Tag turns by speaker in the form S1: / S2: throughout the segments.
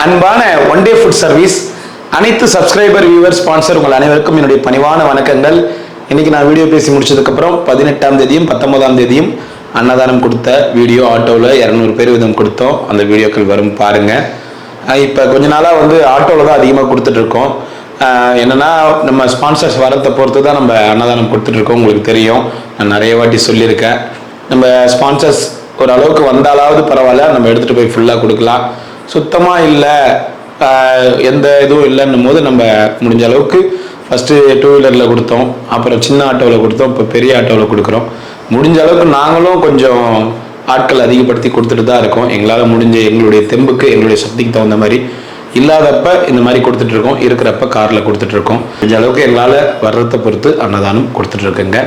S1: அன்பான one day food service அனைத்து subscriber viewer sponsor உங்கள் அனைவருக்கும் என்னுடைய பணிவான வணக்கங்கள். இன்னைக்கு நான் வீடியோ பேசி முடிச்சதுக்கப்புறம் 18ஆம் தேதியும் 19ஆம் தேதியும் அன்னதானம் கொடுத்த வீடியோ ஆட்டோவில் 200 பேர் வீதம் கொடுத்தோம். அந்த வீடியோக்கள் வரும் பாருங்க. இப்போ கொஞ்ச நாளாக ஆட்டோவில் தான் அதிகமாக கொடுத்துட்டு இருக்கோம். என்னன்னா நம்ம ஸ்பான்சர்ஸ் வரத்தை பொறுத்து தான் நம்ம அன்னதானம் கொடுத்துட்டு இருக்கோம். உங்களுக்கு தெரியும், நான் நிறைய வாட்டி சொல்லியிருக்கேன். நம்ம ஸ்பான்சர்ஸ் ஒரு அளவுக்கு வந்தாலாவது பரவாயில்ல, நம்ம எடுத்துகிட்டு போய் ஃபுல்லாக கொடுக்கலாம். சுத்தமாக இல்லை, எந்த இதுவும் இல்லைன்னும் போது நம்ம முடிஞ்ச அளவுக்கு ஃபஸ்ட்டு 2 வீலரில் கொடுத்தோம், அப்புறம் சின்ன ஆட்டோவில் கொடுத்தோம், இப்போ பெரிய ஆட்டோவில் கொடுக்குறோம். முடிஞ்ச அளவுக்கு நாங்களும் கொஞ்சம் ஆட்கள் அதிகப்படுத்தி கொடுத்துட்டு தான் இருக்கோம். எங்களால் முடிஞ்ச எங்களுடைய தெம்புக்கு எங்களுடைய சக்திக்கு தகுந்த மாதிரி. இல்லாதப்ப இந்த மாதிரி கொடுத்துட்ருக்கோம், இருக்கிறப்ப காரில் கொடுத்துட்ருக்கோம். முடிஞ்ச அளவுக்கு எங்களால் வர்றதை பொறுத்து அன்னதானம் கொடுத்துட்ருக்கோங்க.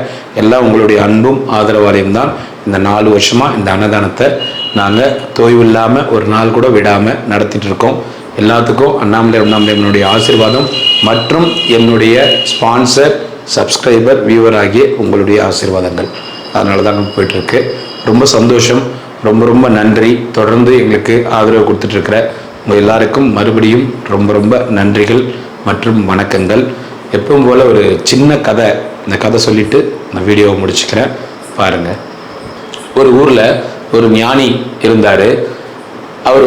S1: எல்லாம் உங்களுடைய அன்பும் ஆதரவாலையும் தான் இந்த 4 வருஷமாக இந்த அன்னதானத்தை நாங்கள் தொய்வு இல்லாமல் ஒரு நாள் கூட விடாமல் நடத்திட்டு இருக்கோம். எல்லாத்துக்கும் அண்ணாமலையனுடைய ஆசீர்வாதம் மற்றும் என்னுடைய ஸ்பான்சர் சப்ஸ்கிரைபர் வியூவர் ஆகிய உங்களுடைய ஆசீர்வாதங்கள் அதனால தான் போயிட்டுருக்கு. ரொம்ப சந்தோஷம், ரொம்ப ரொம்ப நன்றி. தொடர்ந்து எங்களுக்கு ஆதரவு கொடுத்துட்ருக்கிற உங்கள் எல்லாருக்கும் மறுபடியும் ரொம்ப ரொம்ப நன்றிகள் மற்றும் வணக்கங்கள். எப்பவும் போல் ஒரு சின்ன கதை, இந்த கதை சொல்லிவிட்டு நான் வீடியோவை முடிச்சுக்கிறேன். பாருங்கள். ஒரு ஊரில் ஒரு ஞானி இருந்தார். அவர்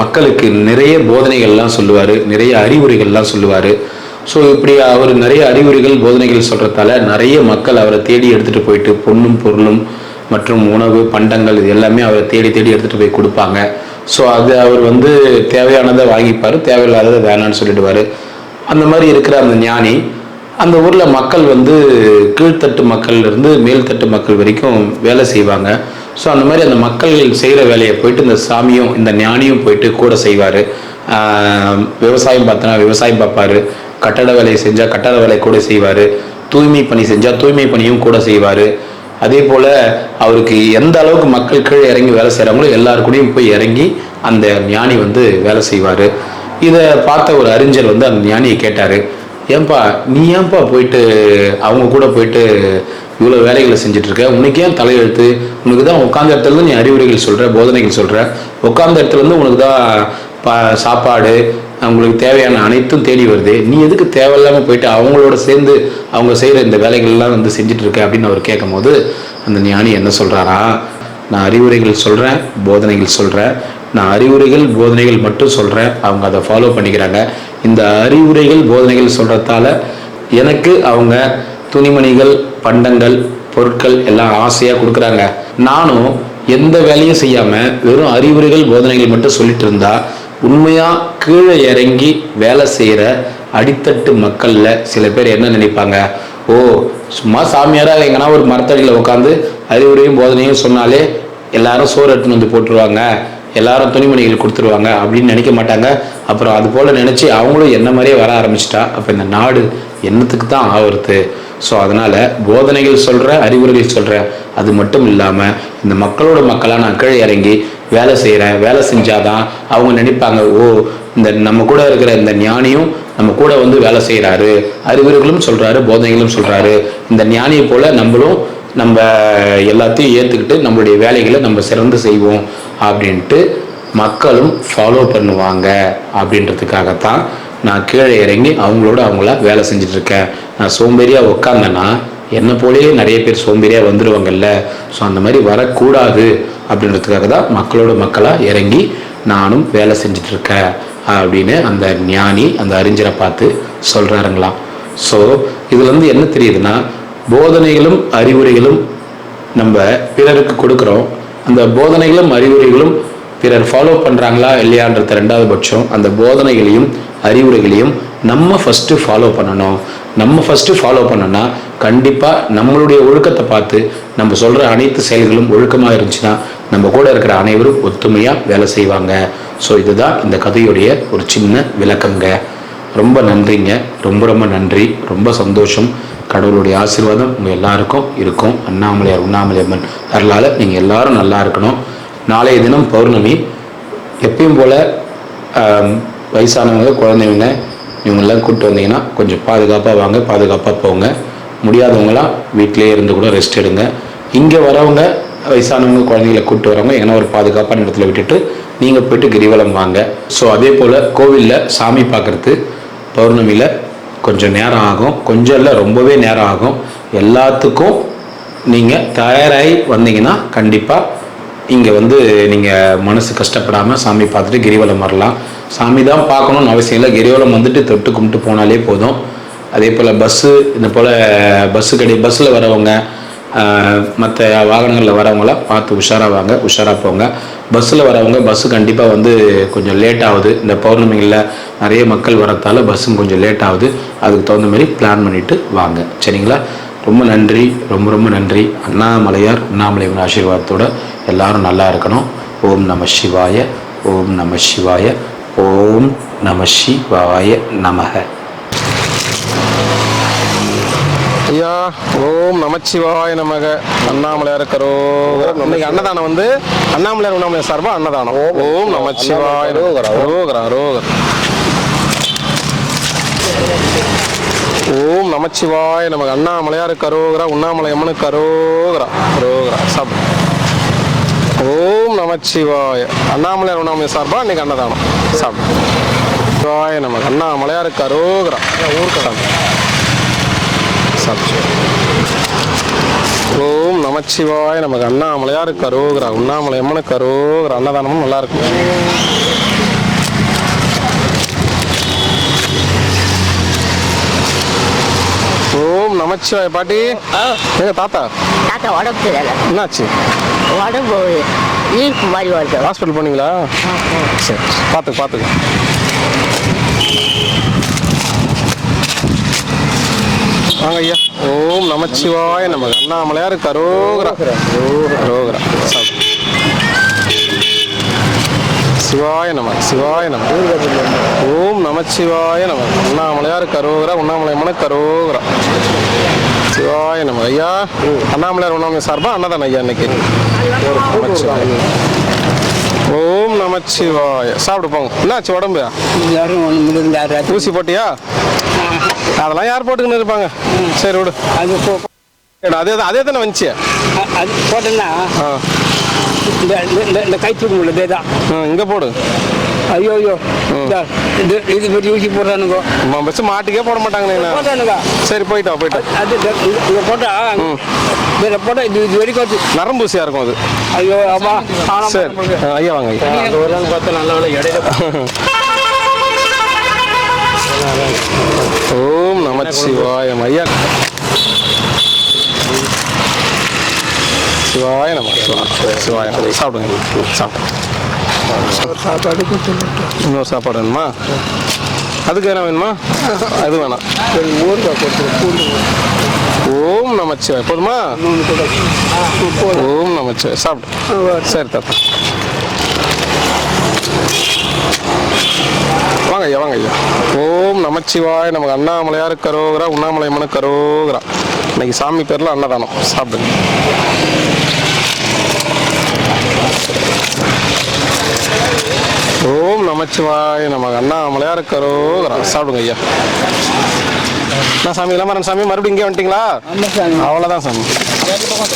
S1: மக்களுக்கு நிறைய போதனைகள்லாம் சொல்லுவார், நிறைய அறிவுரைகள்லாம் சொல்லுவார். ஸோ இப்படி அவர் நிறைய அறிவுரைகள் போதனைகள் சொல்கிறதால நிறைய மக்கள் அவரை தேடி எடுத்துகிட்டு போயிட்டு பொண்ணும் பொருளும் மற்றும் உணவு பண்டங்கள் இது எல்லாமே அவரை தேடி தேடி எடுத்துகிட்டு போய் கொடுப்பாங்க. ஸோ அது அவர் தேவையானதை வாங்கிப்பார், தேவையில்லாததை வேணான்னு சொல்லிடுவார். அந்த மாதிரி இருக்கிற அந்த ஞானி அந்த ஊரில் மக்கள் கீழ்த்தட்டு மக்கள்லேருந்து மேல்தட்டு மக்கள் வரைக்கும் வேலை செய்வாங்க. ஸோ அந்த மாதிரி அந்த மக்கள் செய்கிற வேலையை போயிட்டு இந்த சாமியும் இந்த ஞானியும் போயிட்டு கூட செய்வார். விவசாயம் பார்த்தனா விவசாயம் பார்ப்பார், கட்டட வேலையை செஞ்சால் கட்டட வேலை கூட செய்வார், தூய்மை பணி செஞ்சால் தூய்மை பணியும் கூட செய்வார். அதே போல் அவருக்கு எந்த அளவுக்கு மக்கள் கீழே இறங்கி வேலை செய்கிறாங்களோ எல்லாருக்கூடையும் போய் இறங்கி அந்த ஞானி வேலை செய்வார். இதை பார்த்த ஒரு அறிஞர் அந்த ஞானியை கேட்டார், ஏன்பா நீ ஏன்பா போயிட்டு அவங்க கூட போயிட்டு இவ்வளோ வேலைகளை செஞ்சிட்ருக்க, உனக்கு ஏன் தலையெழுத்து? உனக்கு தான் உட்காந்த இடத்துலேருந்து நீ அறிவுரைகள் சொல்கிற, போதனைகள் சொல்கிற, உட்காந்த இடத்துலேருந்து உனக்கு தான் சாப்பாடு அவங்களுக்கு தேவையான அனைத்தும் தேடி வருது, நீ எதுக்கு தேவையில்லாமல் போயிட்டு அவங்களோட சேர்ந்து அவங்க செய்கிற இந்த வேலைகள்லாம் செஞ்சிட்ருக்க அப்படின்னு அவர் கேட்கும் போது அந்த ஞானி என்ன சொல்கிறாரா, நான் அறிவுரைகள் சொல்கிறேன், போதனைகள் சொல்கிறேன், நான் அறிவுரைகள் போதனைகள் மட்டும் சொல்கிறேன், அவங்க அதை ஃபாலோ பண்ணிக்கிறாங்க. இந்த அறிவுரைகள் போதனைகள் சொல்கிறதால எனக்கு அவங்க துணிமணிகள் பண்டங்கள் பொருட்கள் எல்லாம் ஆசையாக கொடுக்குறாங்க. நானும் எந்த வேலையும் செய்யாமல் வெறும் அறிவுரைகள் போதனைகள் மட்டும் சொல்லிட்டு இருந்தா உண்மையாக கீழே இறங்கி வேலை செய்கிற அடித்தட்டு மக்களில் சில பேர் என்ன நினைப்பாங்க, ஓ சும்மா சாமியாராக எங்கன்னா ஒரு மரத்தடியில் உட்காந்து அறிவுரையும் போதனையும் சொன்னாலே எல்லாரும் சோறு எடுத்துன்னு போட்டுருவாங்க, எல்லாரும் துணிமணிகள் கொடுத்துருவாங்க அப்படின்னு நினைக்க மாட்டாங்க. அப்புறம் அது போல் நினச்சி அவங்களும் என்ன மாதிரியே வர ஆரம்பிச்சிட்டா அப்போ இந்த நாடு என்னத்துக்கு தான் ஆகுறது? ஸோ அதனால் போதனைகள் சொல்கிறேன், அறிவுரைகள் சொல்கிறேன், அது மட்டும் இல்லாமல் இந்த மக்களோட மக்களாக நான் கீழே இறங்கி வேலை செய்கிறேன், வேலை செஞ்சாதான் அவங்க நினைப்பாங்க, ஓ இந்த நம்ம கூட இருக்கிற இந்த ஞானியும் நம்ம கூட வேலை செய்கிறாரு, அறிவுரைகளும் சொல்கிறாரு, போதனைகளும் சொல்கிறாரு, இந்த ஞானியை போல் நம்மளும் நம்ம எல்லாத்தையும் ஏற்றுக்கிட்டு நம்மளுடைய வேலைகளை நம்ம சிறந்து செய்வோம் அப்படின்ட்டு மக்களும் ஃபாலோ பண்ணுவாங்க. அப்படின்றதுக்காகத்தான் நான் கீழே இறங்கி அவங்கள வேலை செஞ்சிட்ருக்கேன். நான் சோம்பேறியாக உட்காந்தேன்னா என்னை போலேயே நிறைய பேர் சோம்பேறியாக வந்துடுவாங்கல்ல. ஸோ அந்த மாதிரி வரக்கூடாது அப்படின்றதுக்காக தான் மக்களோட மக்களாக இறங்கி நானும் வேலை செஞ்சிட்ருக்கேன் அப்படின்னு அந்த ஞானி அந்த அறிஞரை பார்த்து சொல்கிறாருங்களாம். ஸோ இதில் என்ன தெரியுதுன்னா, போதனைகளும் அறிவுரைகளும் நம்ம பிறருக்கு கொடுக்குறோம். அந்த போதனைகளும் அறிவுரைகளும் பிறர் ஃபாலோ பண்ணுறாங்களா இல்லையான்றது 2வது பட்சம். அந்த போதனைகளையும் அறிவுரைகளையும் நம்ம ஃபஸ்ட்டு ஃபாலோ பண்ணணும். நம்ம ஃபஸ்ட்டு ஃபாலோ பண்ணோன்னா கண்டிப்பாக நம்மளுடைய ஒழுக்கத்தை பார்த்து நம்ம சொல்கிற அனைத்து செயல்களும் ஒழுக்கமாக இருந்துச்சுன்னா நம்ம கூட இருக்கிற அனைவரும் ஒத்துமையாக வேலை செய்வாங்க. ஸோ இதுதான் இந்த கதையுடைய ஒரு சின்ன விளக்கங்க. ரொம்ப நன்றிங்க, ரொம்ப ரொம்ப நன்றி, ரொம்ப சந்தோஷம். கடவுளுடைய ஆசீர்வாதம் உங்கள் எல்லாருக்கும் இருக்கும். உண்ணாமலையம்மன் அருளால் நீங்கள் எல்லாரும் நல்லா இருக்கணும். நாளைய தினம் பௌர்ணமி. எப்பயும் போல் வயசானவங்க குழந்தைங்க இவங்கெல்லாம் கூப்பிட்டு வந்தீங்கன்னா கொஞ்சம் பாதுகாப்பாக வாங்க, பாதுகாப்பாக போங்க. முடியாதவங்களாம் வீட்டிலே இருந்து கூட ரெஸ்ட் எடுங்க. இங்கே வரவங்க வயசானவங்க குழந்தைங்களை கூப்பிட்டு வரவங்க ஏன்னா ஒரு பாதுகாப்பான இடத்துல விட்டுட்டு நீங்கள் போய்ட்டு கிரிவலம் வாங்க. ஸோ அதே போல் கோவிலில் சாமி பார்க்குறதுக்கு பௌர்ணமியில் கொஞ்சம் நேரம் ஆகும், கொஞ்சம் இல்லை ரொம்பவே நேரம் ஆகும். எல்லாத்துக்கும் நீங்கள் தயாராகி வந்தீங்கன்னா கண்டிப்பாக இங்கே நீங்கள் மனசு கஷ்டப்படாமல் சாமி பார்த்துட்டு கிரிவலம் வரலாம். சாமி தான் பார்க்கணுன்னு அவசியம் இல்லை, கிரிவலம் தொட்டு கும்பிட்டு போனாலே போதும். அதே போல் பஸ்ஸு இந்த போல் பஸ்ஸில் வரவங்க மற்ற வாகனங்களில் வரவங்களாம் பார்த்து உஷாராக வாங்க, உஷாராக போங்க. பஸ்ஸில் வரவங்க பஸ்ஸு கண்டிப்பாக கொஞ்சம் லேட் ஆகுது. இந்த பௌர்ணமிகளில் நிறைய மக்கள் வரத்தால் பஸ்ஸும் கொஞ்சம் லேட் ஆகுது. அதுக்கு தகுந்த மாதிரி பிளான் பண்ணிவிட்டு வாங்க, சரிங்களா? ரொம்ப நன்றி, ரொம்ப ரொம்ப நன்றி. அண்ணாமலையார் அண்ணாமலையின் ஆசீர்வாதத்தோடு எல்லாரும் நல்லா இருக்கணும். ஓம் நம சிவாய, ஓம் நம சிவாய, ஓம் நம சிவாய நமக.
S2: ஐயா ஓம் நமச்சிவாய நமக. அண்ணாமலையார் கரோகரா. இன்னைக்கு அன்னதானம் அண்ணாமலையார் உண்ணாமலையார் சார்பா அன்னதானம். ஓம் நமச்சிவாய ரோகரா ரோகரா. ஓம் நமச்சிவாய நமக. அண்ணாமலையார் கரோகரா, உண்ணாமலை அம்மனுக்கு கரோகரா ரோகரா. சாப்பிடு. ஓம் நமச்சிவாய. அண்ணாமலையார் உண்ணாமலை சார்பா இன்னைக்கு அன்னதானம். சாப்பிடு. சிவாய நமக. அண்ணாமலையார் கரோகரா ஊருக்கு சாப்பிடு. ஓம் நமச்சிவாய நமக்கு. அண்ணாமலையார் கரோகரா, உண்ணாமலை அம்மனுக்கு கரோகரா. அன்னதானமும் நல்லா இருக்கும். ஓம் நமச்சிவாய. பாட்டி எங்க தாத்தா
S3: உடம்பு
S2: என்னாச்சு?
S3: உடம்பு மாதிரி வருது.
S2: ஹாஸ்பிட்டல் போனீங்களா? சரி, பார்த்துக்க. வாங்க ஐயா. ஓம் நமச்சிவாய நமக. அண்ணாமலையார் கரோகரா ரோகரா. சிவாய நம சிவாய நம. ஓம் நமச்சிவாய நம. அண்ணாமலையார் கரோகரா, உண்ணாமலை அம்மனுக்கு கரோகரா. சிவாய நம. ஐயா அண்ணாமலையார் உண்ணாமலை சார்பா அன்னதானம் ஐயா இன்னைக்கு. ஓம் நமச்சிவாய. சாப்பிடு போங்க. என்னாச்சு உடம்பு? ஊசி போட்டியா? அதெல்லாம் யார் போட்டுக்கின்னு இருப்பாங்க. சரி விடு. அதே தானே வந்துச்சு.
S4: அது போட்டேன்னா இந்த கை தூக்க முடியல.
S2: இங்கே போடு.
S4: ஐயோ இது பற்றி ஊசி போடுறானுங்க.
S2: பஸ் மாட்டுக்கே போட மாட்டாங்க. சரி போயிட்டா.
S4: அது இங்கே போட்டா இதில் போட்டா இது வரைக்கும்
S2: நரம்பு ஊசியாக இருக்கும் அது.
S4: ஐயோ ஆமா.
S2: சரி ஐயா வாங்க.
S4: பார்த்தா நல்ல இடையில.
S2: ஓம் நமச்சிவாய ஐயா. சிவாய நம சிவாய. சாப்பிடுங்க. இன்னொரு சாப்பாடு வேணுமா? அதுக்கு என்ன வேணுமா? அது வேணாம். ஓம் நமச்சிவாய போதுமா? ஓம் நமச்சிவாய. சாப்பிடு. சரி தாத்தா வாங்க ஐயா. ஓம் நமச்சிவாய நமக்கு. அண்ணாமலையார் கரோகரா, உண்ணாமலை அம்மனுக்கு கரோகரா. இன்னைக்கு சாமி பேர்ல அன்னதானம். சாப்பிடுங்க. ஓம் நமச்சிவாய நமக்கு. அண்ணாமலையார் கரோகரா. சாப்பிடுங்க ஐயா. நான் சாமி இளமரன் சாமி மறுபடியும் இங்கே வந்துட்டீங்களா? அவ்வளோதான் சாமி.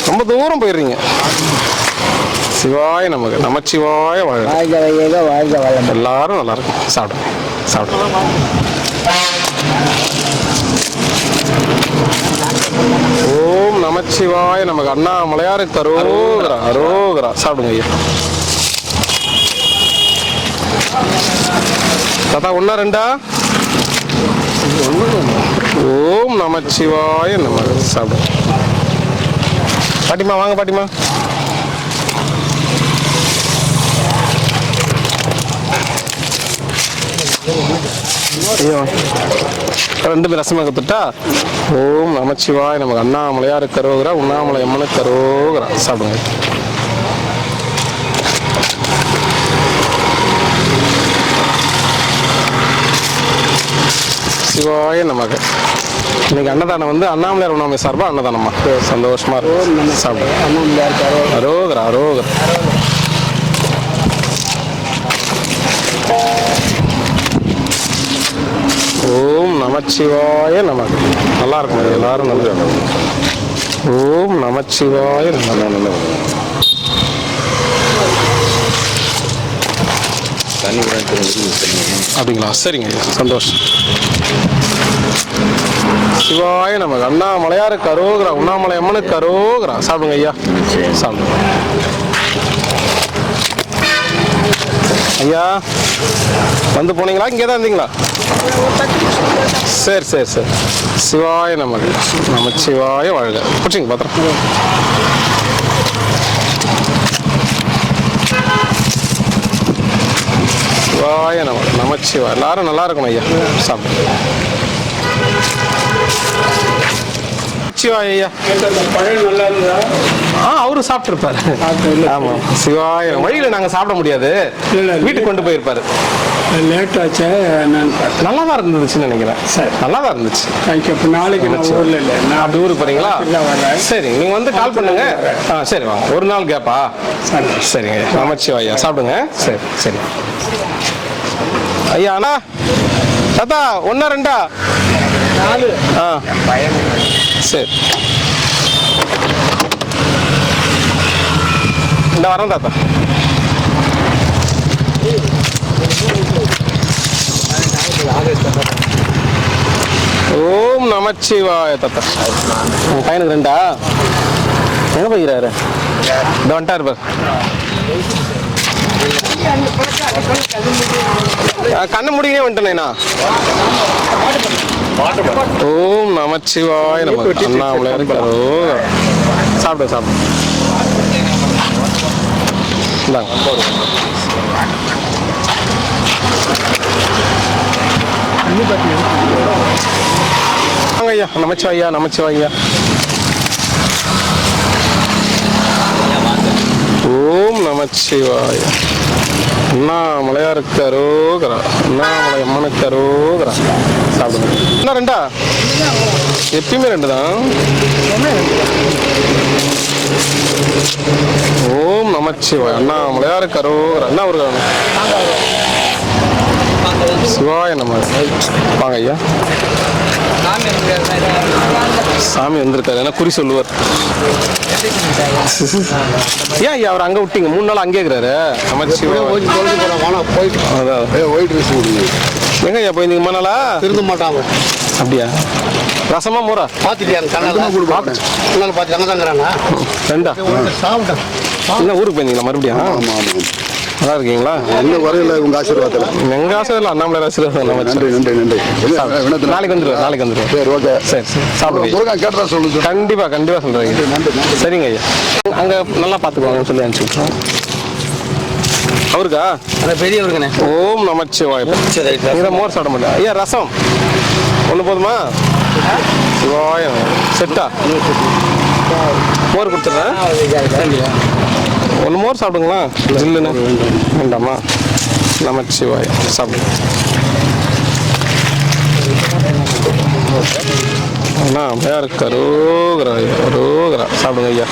S2: ரொம்ப தூரம் போயிடுறீங்க. சிவாய நமக்கு. நமச்சிவாய வாழ்க. எல்லாரும் நல்லா இருக்கும். சாப்பிடுங்க. ஓம் நமச்சிவாய நமக்கு. அண்ணாமலையார் கரோகரா ரோகரா. சாப்பிடுங்க ஐயா. தாத்தா ஒன்னா ரெண்டா? ஓம் நமச்சிவாய நமக்கு. சாப்பிடுங்க. பாட்டிமா வாங்க. பாட்டிமா ஐயோ ரெண்டு பேர் ரசமாக கற்றுட்டா. ஓம் நமச்சிவாய நமக்கு. அண்ணாமலையார் கரோகரா, உண்ணாமலை அம்மனுக்கு கரோகரா. சாப்பிடுங்க. சிவாய நமக்கு. இன்னைக்கு அன்னதானம் அண்ணாமலையார் உண்ணாமலை சார்பா அன்னதானம்மா. சந்தோஷமா இருக்கும். சாப்பிடுங்க. கரோகரா ரோகரா. ஓம் நமச்சிவாய நமக்கு. நல்லா இருக்கும். எல்லாரும் நல்லா. ஓம் நமச்சிவாய. நல்லா அப்படிங்களா? சரிங்க ஐயா, சந்தோஷம். சிவாய நமக்கு. அண்ணாமலையாருக்கு அரோகரா, உண்ணாமலை அம்மனுக்கு அரோகரா. சாப்பிடுங்க ஐயா, சாப்பிடுங்க ஐயா. வந்து போனீங்களா, இங்கே தான் இருந்தீங்களா? சரி சரி சரி. சிவாய நமக்கு. நமச்சிவாய வாழ்க. பிடிச்சிங்க பாத்திரம். சிவாய நமக்கு. நமச்சிவாய. எல்லாரும் நல்லா இருக்கணும் ஐயா. சாப்பிடுங்க. சிவாய ஐயா.
S4: பழம் நல்லா இருந்தா
S2: அவரு சாப்பிட்டுருப்பாரு. ஆமா, சிவாய. வழியில நாங்க சாப்பிட முடியாது, வீட்டுக்கு கொண்டு போயிருப்பாரு.
S4: லேட் ஆச்சு, என்னன்னு பார்த்தேன்.
S2: நல்லா தான் இருந்துச்சுன்னு நினைக்கிறேன்.
S4: சரி,
S2: நல்லா தான் இருந்துச்சு.
S4: இப்போ நாளைக்கு நான் ஊரில் இல்லை, நான்
S2: அப்படி ஊருக்கு போறீங்களா?
S4: வரேன்.
S2: சரி, நீங்க வந்து கால் பண்ணுங்க. சரி வாங்க, ஒரு நாள் கேப்பா. சரிங்க, நமச்சிவாய ஐயா. சாப்பிடுங்க. சரி சரி ஐயா. அண்ணா தாத்தா, 1 2 4. சரி, இந்த வரேன் தாத்தா. ஓம் நமச்சிவாய தாத்தா. உங்க பையனுக்கு 2 எங்க போய்கிறாரு? இந்த வந்துட்டாரு பாரு. கண்ணை முடிக்கவே வந்துட்டேனா? ஓம் நமச்சிவாய நமக்கு. அண்ணாமலை இருக்காரோ. சாப்பிடு சாப்பிடு. இந்தாங்க. வாங்க ஐயா. நமச்சிவாயா, நமச்சிவாயா. ஓம் நமச்சிவாய. அண்ணாமலையாருக்கு அரோகரா, அண்ணாமலை அம்மனுக்கு அரோகரா. சாப்பிடுங்க. என்ன 2? எப்பயுமே 2 தான். ஓம் நமச்சிவாய. அண்ணாமலையாருக்கு அரோகரா. என்ன ஒரு சிவாய நம்ம. வாங்க ஐயா. சாமி வந்திருக்காரு, ஏன்னா குறி சொல்லுவார். ஏன் ஐயா அவர் அங்க விட்டீங்க? 3 நாள் அங்கே இருக்கிறாரு. எங்க ஐயா போயிருந்தீங்க 3 நாளா?
S4: திருந்த மாட்டாங்க.
S2: அப்படியா? ரசமா மோரா
S4: பார்த்துட்டியா? பார்த்து அங்கே தாங்கிறாங்க.
S2: 2
S4: சாப்பிட்டேன்.
S2: என்ன ஊருக்கு போயிருந்தீங்களா மறுபடியும்? நல்லா இருக்கீங்களா?
S5: என்ன வரையில உங்க ஆசீர்வாதத்தில்?
S2: எங்க ஆசீர்வாதம் அண்ணாமலை ஆசீர்வாதம்.
S5: நன்றி நன்றி நன்றி.
S2: நாளைக்கு வந்துடுவேன், நாளைக்கு வந்துடுவேன்.
S5: சரி, ஓகே.
S2: சரி சரி, சாப்பிடுங்க.
S5: முருகன் கேட்டதா சொல்லுங்க.
S2: கண்டிப்பா கண்டிப்பா சொல்றீங்க.
S5: நன்றி நன்றி.
S2: சரிங்க ஐயா, அங்க நல்லா பாத்துக்குவாங்கன்னு சொல்லி அனுப்பிச்சு விட்டுறோம். அவருக்கா?
S4: பெரியவருங்கண்ணே.
S2: ஓம் நமச்சிவாய. இதை மோர் சாப்பிட முடியல ஐயா. ரசம் 1 போதுமா? சிவாய. செட்டா மோர் கொடுத்துட்றேன். 1 மோர் சாப்பிடுங்களா? ஜில்லுன்னு வேண்டாமா? நமச்சிவாய. சாப்பிடுங்க. அண்ணா யாருக்கு அரோகரா, அரோகரா. சாப்பிடுங்க ஐயா.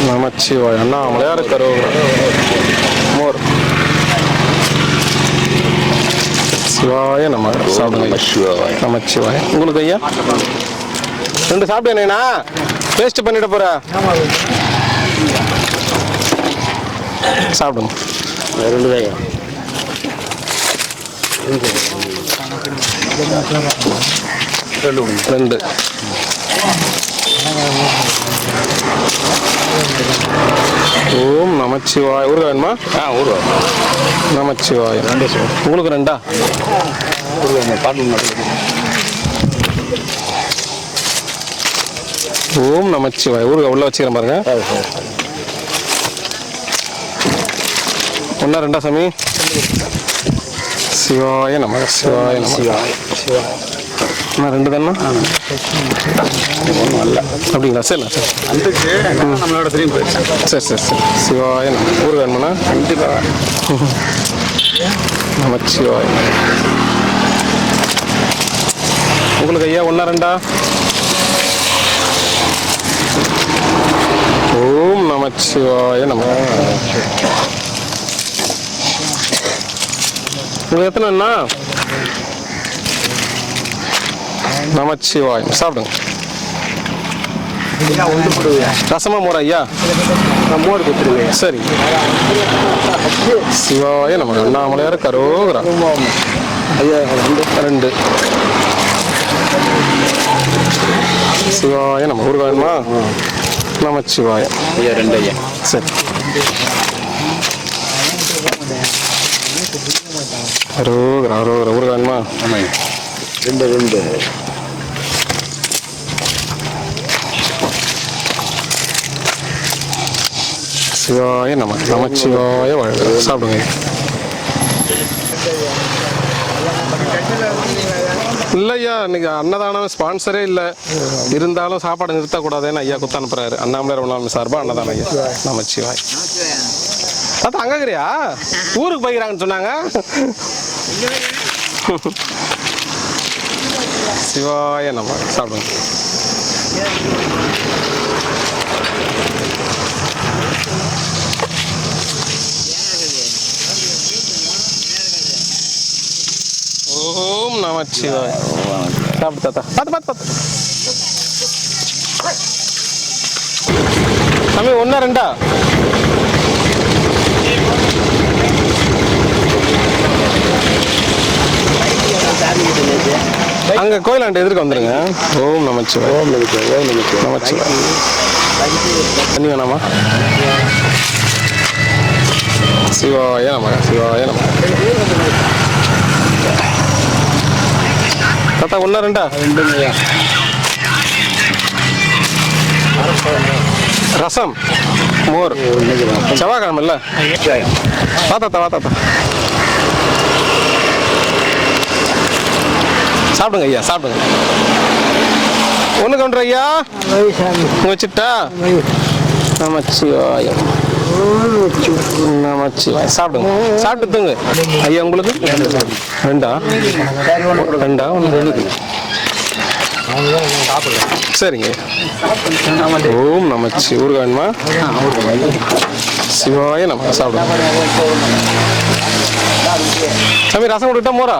S2: நமச்சிவாய. அண்ணா யாருக்கு அரோகரா. மோர். சிவாய நம்ம. சாப்பிடுங்க. நமச்சிவாய. உங்களுக்கு ஐயா 2 சாப்பிட்டேனா? டேஸ்ட் பண்ணிட போற. சாப்பிடுங்க.
S4: 2 தான்.
S2: 2. ஓம் நமச்சிவாய. ஊருக்கு வேணுமா? ஊருக்கு. நமச்சிவாய. உங்களுக்கு 2. ஓம் நமச்சிவாய. ஊருக்கு உள்ள வச்சுக்கிறேன் பாருங்க. 1 2 சாமி. சிவாய நம. சிவாய நம. சிவாய. 2 தானே? அப்படிங்களா? சரி சரி.
S5: நம்மளோட திரும்பி போயிடுச்சு.
S2: சரி சரி சரி. சிவாய நம. ஊருக்கு வேணுமாண்ணா?
S5: கண்டிப்பாக.
S2: நமச்சிவாய. உங்களுக்கு ஐயா 1 2? ஓம் நமச்சிவாய நம. உங்களுக்கு எத்தனைண்ணா? நமச்சிவாய. சாப்பிடுங்க. ரசமா மோரா ஐயா?
S4: மோர் கொடுத்துருங்க.
S2: சரி. சிவாய நமக்கு. அண்ணாமலையார் கரோகரா.
S4: ஐயா
S2: 2. சிவாய நம்ம ஊருக்கு வேணுமா? நமச்சிவாய.
S5: ஐயா 2 ஐயா.
S2: சரி. கரோகரா கரோகரா ஊருக்கு வேணுமா?
S5: ஆமாம் 2.
S2: சிவாய நம. நமச்சிவாய வாழ்க. சாப்பிடுங்க. இல்லையா இன்னைக்கு அன்னதானம் ஸ்பான்சரே இல்லை, இருந்தாலும் சாப்பாடு நிறுத்தக்கூடாதுன்னு ஐயா குத்து அனுப்புறாரு. அண்ணாமலையார் உணவு சார்பா அன்னதானம் ஐயா. நமச்சிவாய். பார்த்தா அங்கக்கிறியா ஊருக்கு போய்க்கிறாங்கன்னு சொன்னாங்க. சிவாய நம்ம. சாப்பிடுங்க. ஓம் நமச்சிவாய. சாப்பிடு தாத்தா. பார்த்து சாமி 1 2 அங்க கோயிலாண்டு எதிர்க்க வந்துருங்க. ஓம் நமச்சிவாய.
S5: ஓம் நமச்சிவாய. ஓம் நமச்சிவாய.
S2: நமச்சிவாய. தண்ணி வேணாமா? சிவாய நம. சிவாய நம. தாத்தா 1 2
S5: 2
S2: ரசம் மோர். செவ்வாய்க்கிழமை இல்லை? வா தாத்தா. சாப்பிடுங்க ஐயா. சாப்பிடுங்க. 1 கவுண்டர் ஐயா. வச்சுட்டா. நமச்சிவாயம். நமச்சிவாய். சாப்பிடுங்க. சாப்பிட்டு தூங்க ஐயா. உங்களுக்கு 2 சரிங்க. ஓம் நமச்சி. ஊருக்கு வேணுமா? சிவாய நம்ம. சாப்பிடுங்க. சாமி ரசம் கொடுத்தா மோரா?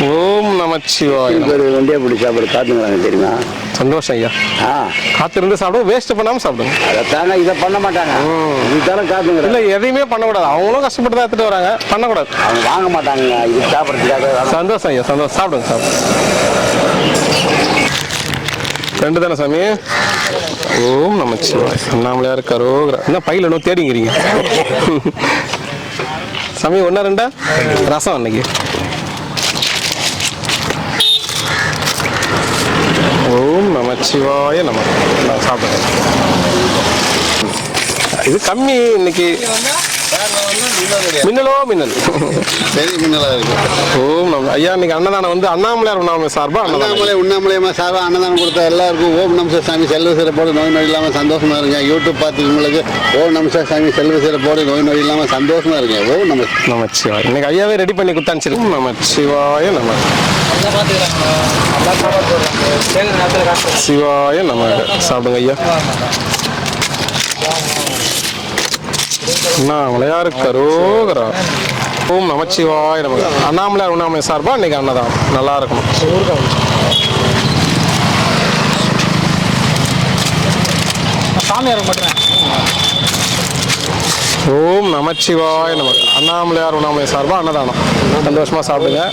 S2: ஓம் நமச்சிவாய.
S5: வண்டியா பிடி சாப்பிட காத்துங்கிறாங்க தெரியுமா?
S2: சந்தோஷம் ஐயா. காத்திருந்து சாப்பிடுவோம். வேஸ்ட் பண்ணாம சாப்பிடுங்க.
S5: அதைத்தானே இதை பண்ண மாட்டாங்க. இதுதானே காத்துங்கிற.
S2: இல்லை எதையுமே பண்ணக்கூடாது. அவங்களும் கஷ்டப்பட்டு தான் எடுத்துட்டு வராங்க. பண்ணக்கூடாது.
S5: அவங்க வாங்க மாட்டாங்க இது சாப்பிட்றதுக்காக.
S2: சந்தோஷம் ஐயா. சந்தோஷம். சாப்பிடுங்க. 2 தானே சாமி? ஓம் நமச்சிவாய. அண்ணாமலையார் கரோகரா. என்ன பையில இன்னும் தேடிங்கிறீங்க? சாமி 1 2 ரசம் அன்னைக்கு. ஓம் நமச்சிவாய நம. நான் சாப்பிடுறேன். இது கம்மி இன்னைக்கு. மின்னலோ மின்னல்.
S5: சரி மின்னலாக இருக்கு.
S2: ஓம் நம. ஐயா இன்னைக்கு அன்னதானம் வந்து அண்ணாமலையார் உண்ணாமை சார்பா அன்னதானம்.
S5: உண்ணாமலையமா சார்பா அன்னதானம் கொடுத்த எல்லாருக்கும் ஓம் நம சாமி செல்வ சிறப்போடு நோய் நொடி இல்லாமல் சந்தோஷமா இருங்க. யூடியூப் பார்த்துக்கவங்களுக்கு ஓம் நம சாமி செல்வ சிறப்போடு நோய் நொடி இல்லாமல் சந்தோஷமா இருங்க. ஓம்
S2: நமச்சிவாய். இன்னைக்கு ஐயாவே ரெடி பண்ணி கொடுத்தாச்சு. நமச்சிவாய நம. சிவாய நம. சாப்பிடுங்க ஐயா. அண்ணாமலையார் கரோகரா. ஓம் நமச்சிவாய நம. அண்ணாமலையார் உண்ணாமலை சார்பா இன்னைக்கு அன்னதானம். நல்லா இருக்கணும். ஓம் நமச்சிவாய நம. அண்ணாமலையார் உண்ணாமலை சார்பா அன்னதானம். சந்தோஷமா சாப்பிடுங்க.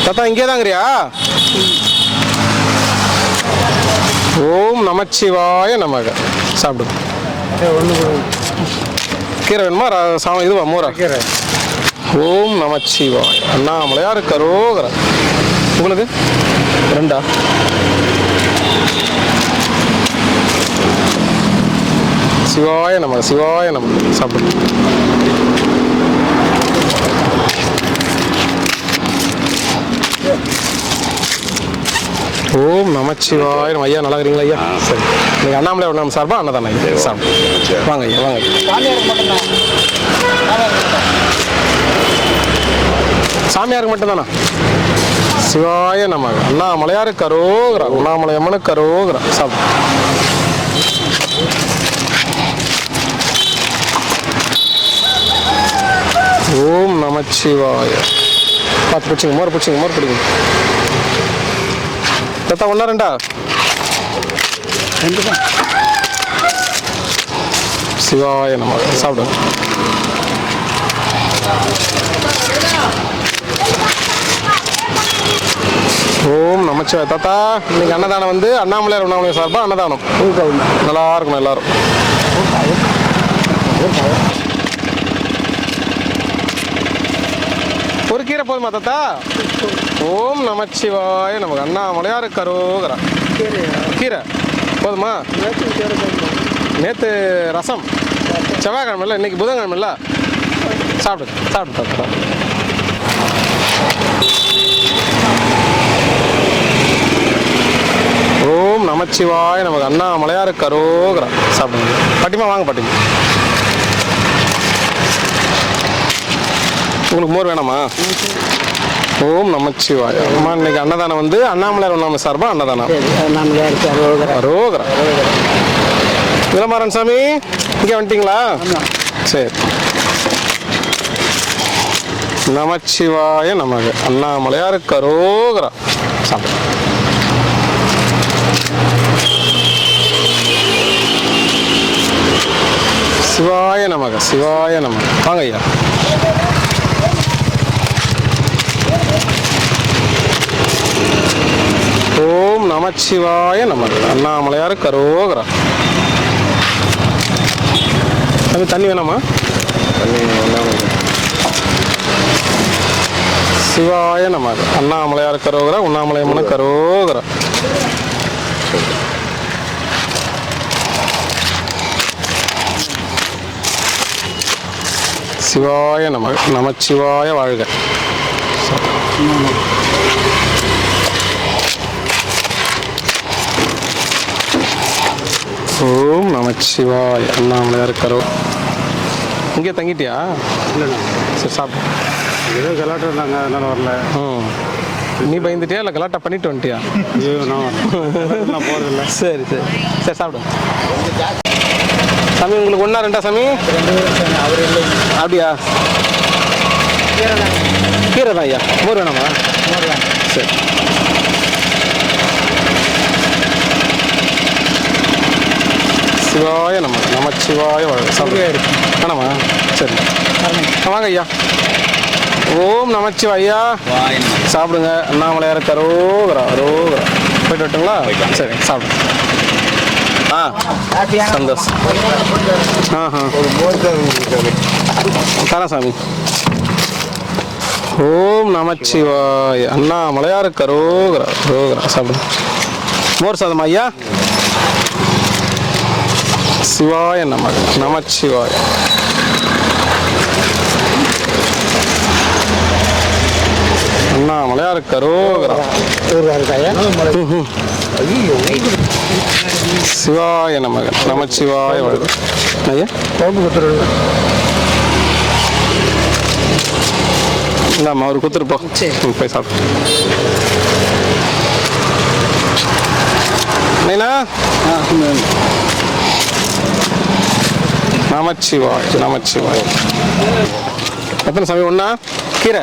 S2: தாத்தா இங்கே தாங்கிறியா? ஓம் நமச்சிவாய நமக. சாப்பிடுங்க. கீரை வேணுமா? இதுவா மோரா? ஓம் நமச்சிவாய. அண்ணாமலையார் கரோகரா. உங்களுக்கு 2 சிவாய நம. சிவாய நம. சாப்பிடுங்க. ஓம் நமச்சிவாய நம. ஐயா நல்லா இருக்கிறீங்களா ஐயா? சரி. நீங்கள் அண்ணாமலை உண்ணாம சார்பா அன்னதானம் ஐயா. சாப்பிடு. வாங்க ஐயா. வாங்க. சாமியாருக்கு மட்டும்தானா? சிவாய நம. அண்ணாமலையாரு கரோகரா. உண்ணாமலை அம்மனு கரோகரா. சாப்பிடு. ஓம் நமச்சிவாய. பார்த்து பிடிச்சிங்க. மோர் பிடிச்சிங்க. மோர் பிடிங்க. தாத்தா 1 2 சிவாய நமக. சாப்பிடுங்க. ஓம் நமச்சிவாய. தாத்தா இன்னைக்கு அன்னதானம் வந்து அண்ணாமலையார் உண்ணாமலையார் சார்பா அன்னதானம். நல்லா இருக்கணும் எல்லாரும். ஒரு கீரை போதுமா தாத்தா? ஓம் நமச்சிவாய நமக்கு. அண்ணாமலையார் கரோகரா. கீரை போதுமா? நேற்று ரசம், செவ்வாய்க்கிழமை இல்லை, இன்னைக்கு புதன்கிழமை இல்லை. சாப்பிடு சாப்பிடு தாத்தா. ஓம் நமச்சிவாய நமக்கு. அண்ணாமலையார் கரோகரா. சாப்பிடுங்க. பாட்டிமா வாங்க பாட்டிமா. உங்களுக்கு மோர் வேணாமா? ஓம் நமச்சிவாய. அம்மா இன்னைக்கு அன்னதானம் வந்து அண்ணாமலையார் உண்ணாமலை சார்பா அன்னதானம். கரோகரா. விளமாறன் சாமி இங்கே வந்துட்டீங்களா? சரி. நமச்சிவாய நமக்கு. அண்ணாமலையார் கரோகரா. சாப்பிடு. சிவாய நமக. சிவாய நமக. வாங்க ஐயா. ஓம் நமச்சிவாய நமக. அண்ணாமலையார் கரோகரா. தண்ணி வேணாமா? சிவாய நமக. அண்ணாமலையார் கரோகரா. உண்ணாமலையம்மன கரோகரா. சிவாய நமக. நமச்சிவாய வாழ்க. ஓம் நமச்சிவாய. அண்ணாமலையார் கரோ. இங்கே தங்கிட்டியா? இல்லைண்ணா. சரி சாப்பிடு.
S6: ஏதோ கலாட்டம் இருந்தாங்க, அதனால வரல.
S2: நீ பயந்துட்டியா இல்லை கலாட்டா பண்ணிட்டு வந்துட்டியா?
S6: ஐயோ நான் போகிறதில்ல.
S2: சரி சரி சரி சாப்பிடு. சாமி உங்களுக்கு ஒன்றா ரெண்டா சாமி? அப்படியா? கீரை தான் ஐயா. மோர் வேணாமா? மோர் வேணும். சரி. சிவாய நம்ம. நமச்சிவாய சாப்பிடுங்க. வேணாமா? சரி வாங்க ஐயா. ஓம் நமச்சிவாயா. சாப்பிடுங்க. அண்ணாமலையார் கரோகரா. ரோகரா. போயிட்டு வரட்டுங்களா? சரி சாப்பிடுங்க. சந்தோஷம். தரேன் சாமி. ஓம் நமச்சிவாய. அண்ணாமலையார் கரோகரா. ரோகரா. சாப்பிடுங்க. மோர் சாதம் ஐயா. சிவாய நம. நமச்சிவாய. அண்ணாமலையார் கரோகரா. சிவாய நமக. நமச்சிவாய வாழ்க. ஐயா இல்லாம அவர் குத்துருப்போம். போய் சாப்பிட்டு நமச்சிவாய். நமச்சிவாய். எத்தனை சாமி? ஒண்ணா? கீரை.